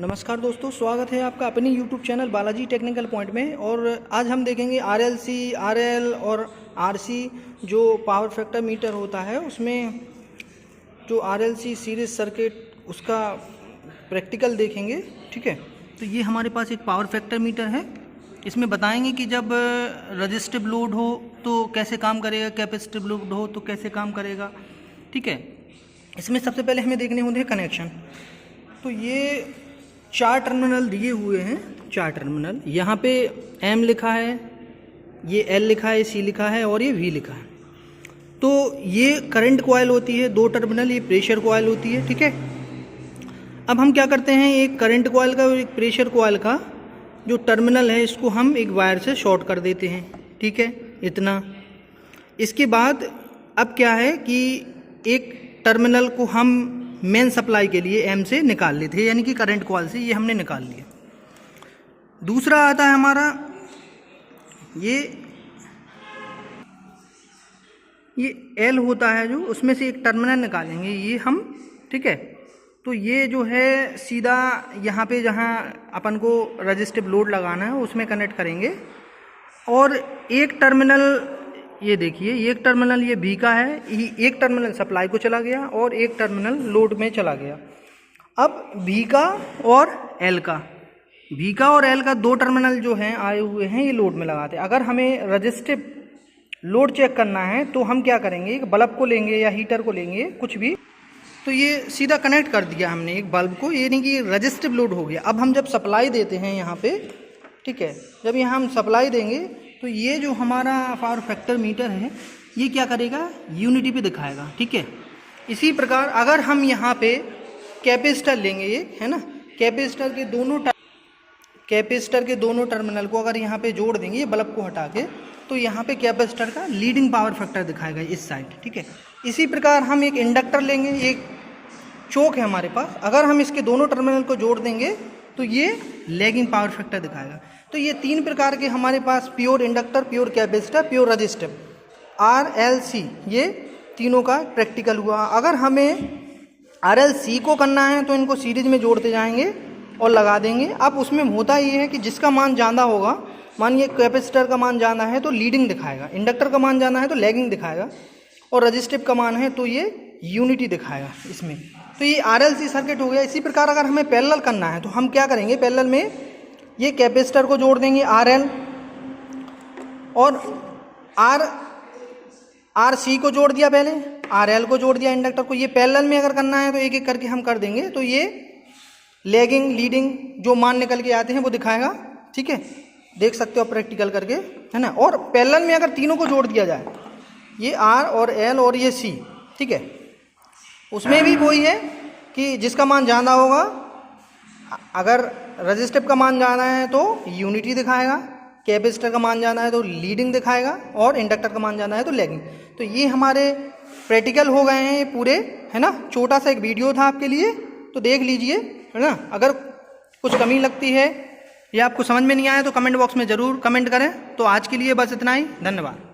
नमस्कार दोस्तों, स्वागत है आपका अपनी YouTube channel Balaji technical point में। और आज हम देखेंगे RLC, RL और RC जो पावर फैक्टर मीटर होता है उसमें जो RLC सीरीज सर्किट उसका प्रैक्टिकल देखेंगे। ठीक है, तो ये हमारे पास एक पावर फैक्टर मीटर है। इसमें बताएंगे कि जब रजिस्टिव लोड हो तो कैसे काम करेगा, कैपेसिटिव लोड हो तो कैसे काम करेगा। ठीक है, इसमें सबसे पहले हमें देखने होते हैं कनेक्शन। तो ये 4 टर्मिनल दिए हुए हैं, 4 टर्मिनल। यहाँ पे M लिखा है, ये L लिखा है, C लिखा है और ये V लिखा है। तो ये करंट कॉइल होती है 2 टर्मिनल, ये प्रेशर कॉइल होती है। ठीक है, अब हम क्या करते हैं, एक करंट कॉइल का और एक प्रेशर कॉइल का जो टर्मिनल है इसको हम एक वायर से शॉर्ट कर देते हैं। ठीक है, इतना। इसके बाद अब क्या है कि एक टर्मिनल को हम मेन सप्लाई के लिए M से निकाल लेते हैं, यानी कि करंट कॉइल से ये हमने निकाल लिया। दूसरा आता है हमारा ये L होता है, जो उसमें से एक टर्मिनल निकालेंगे ये हम। ठीक है, तो ये जो है सीधा यहाँ पे जहाँ अपन को रजिस्टिव लोड लगाना है उसमें कनेक्ट करेंगे। और एक टर्मिनल ये देखिए, एक टर्मिनल ये B का है, एक टर्मिनल सप्लाई को चला गया और एक टर्मिनल लोड में चला गया। अब B का और L का 2 टर्मिनल जो हैं आए हुए हैं ये लोड में लगाते हैं। अगर हमें रजिस्टिव लोड चेक करना है तो हम क्या करेंगे, एक बल्ब को लेंगे या हीटर को लेंगे, कुछ भी। तो ये सीधा कनेक्ट कर दिया हमने एक बल्ब को, ये नहीं कि रजिस्टिव लोड हो गया। अब हम जब सप्लाई देते हैं यहाँ पे, ठीक है, जब यहाँ हम सप्लाई देंगे तो ये जो हमारा पावर फैक्टर मीटर है ये क्या करेगा, यूनिटी पे दिखाएगा। ठीक है, इसी प्रकार अगर हम यहाँ पे कैपेसिटर लेंगे, ये है ना, कैपेसिटर के दोनों टर्मिनल को अगर यहाँ पे जोड़ देंगे, ये बल्ब को हटा के, तो यहाँ पे कैपेसिटर का लीडिंग पावर फैक्टर दिखाएगा इस साइड। ठीक है, इसी प्रकार हम एक इंडक्टर लेंगे, एक चोक है हमारे पास, अगर हम इसके दोनों टर्मिनल को जोड़ देंगे तो ये लैगिंग पावर फैक्टर दिखाएगा। तो ये 3 प्रकार के हमारे पास pure inductor, pure capacitor, pure resistive, RLC, ये तीनों का प्रैक्टिकल हुआ। अगर हमें RLC को करना है तो इनको सीरीज में जोड़ते जाएंगे और लगा देंगे। अब उसमें होता ये है कि जिसका मान ज़्यादा होगा, मानिए कैपेसिटर का मान ज़्यादा है तो लीडिंग दिखाएगा, इंडक्टर का मान ज़्यादा है तो लैगिंग दिखाएगा, और रजिस्टिव का मान है तो ये यूनिटी दिखाएगा इसमें। तो ये RLC सर्किट हो गया। इसी प्रकार अगर हमें पैरेलल करना है तो हम क्या करेंगे, पैरेलल में ये कैपेसिटर को जोड़ देंगे RL, और RC को जोड़ दिया, पहले RL को जोड़ दिया इंडक्टर को। ये पैरेलल में अगर करना है तो एक एक करके हम कर देंगे, तो ये लैगिंग लीडिंग जो मान निकल के आते हैं वो दिखाएगा। ठीक है, देख सकते हो प्रैक्टिकल करके, है ना। और पैरेलल में अगर तीनों को जोड़ दिया जाए, ये R और L और ये C, ठीक है, उसमें भी वही है कि जिसका मान ज़्यादा होगा, अगर रजिस्टिव का मान ज़्यादा है तो यूनिटी दिखाएगा, कैपेसिटर का मान ज़्यादा है तो लीडिंग दिखाएगा, और इंडक्टर का मान ज़्यादा है तो लैगिंग। तो ये हमारे प्रैक्टिकल हो गए हैं ये पूरे, है ना। छोटा सा एक वीडियो था आपके लिए, तो देख लीजिए, है ना। अगर कुछ कमी लगती है या आपको समझ में नहीं आया तो कमेंट बॉक्स में ज़रूर कमेंट करें। तो आज के लिए बस इतना ही, धन्यवाद।